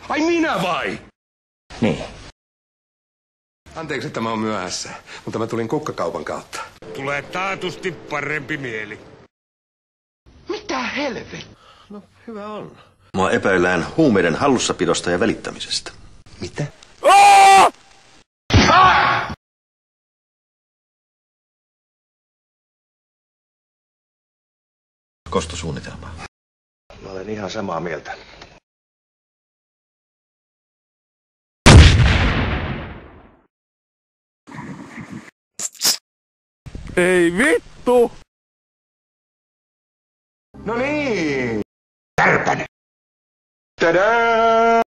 Ai minä vai? Niin. Anteeksi, että mä oon myöhässä, mutta mä tulin kukkakaupan kautta. Tulee taatusti parempi mieli. Mitä helvet? No, hyvä on. Mua epäillään huumeiden hallussapidosta ja välittämisestä. Mitä? Kostosuunnitelmaa. Mä olen ihan samaa mieltä. Ei vittu! No niin! Tärpänen! Tadää!